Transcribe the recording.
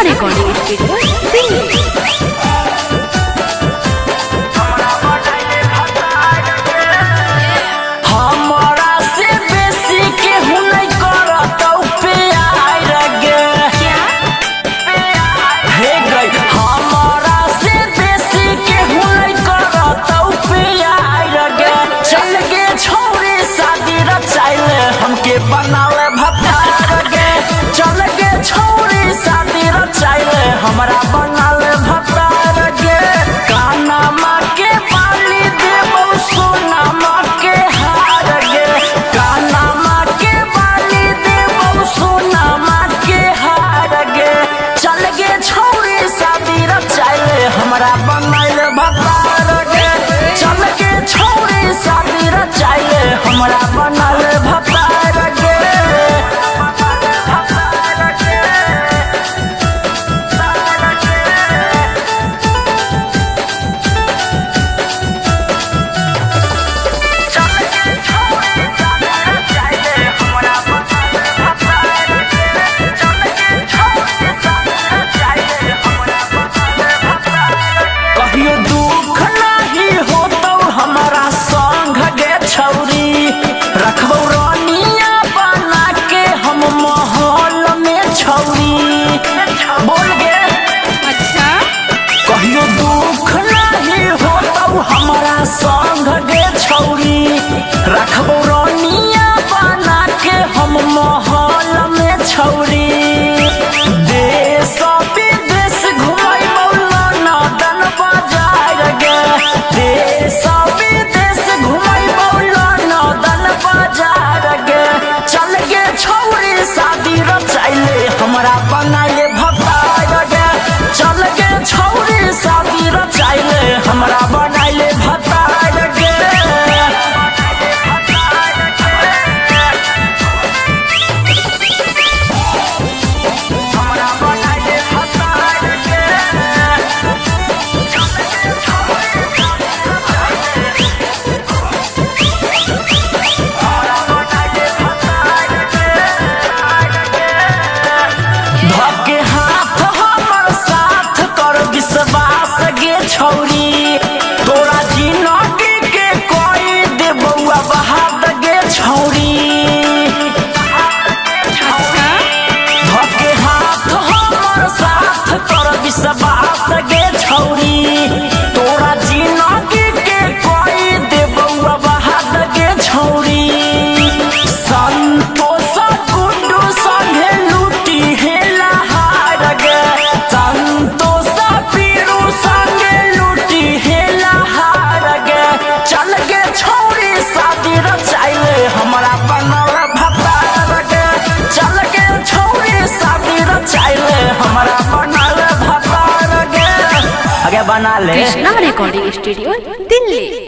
Recording studio Delhi. बनावे भतार गे चल गे छोरी शादी रचाइले हमरा बनाले भतार गे काना माँ के बाली देबो सोना माँ के हार गे काना माँ के बाली देबो सोना माँ के हार गे चल गे छोरी शादी रचाइले हमरा बनाले भतार गे चल गे छोरी शादी रचाइले हमरा बनाले भतार बोल गे अच्छा कहियो दुख नहीं हो तो हमारा संग गे छौरी रखबो रानिया बना के हम महल में छौरी देश विदेश घुमाइबो लंदन बाजार गे देश विदेश घुमाइबो लंदन बाजार गे चल गे छौरी शादी रचाइले हमरा बनाइले भतार गे चल गे छौरी शादी रचाइले हमरा बनाइले भतार गे हमरा बनाइले भतार गे धके हाथ हमर साथ कर विश्वास गे छौरी तोरा जिंदगी के कोई देबौआ बहाद गे छौरी धके हाथ हमर साथ कर विश्वास गे छौरी तोरा जिंदगी के कोई देबौआ बहाद गे छौरी संतोष गुड्डू संगे लूटी हेला हार गे संतोष पीरू संगे लूटी हेला हार गे चल गे छौरी शादी रचाइले हमरा बनल भतार गे चल गे छौरी शादी रचाइले हमरा बनल भतार गे आगे बना ले कृष्णा रिकॉर्डिंग स्टूडियो दिल्ली।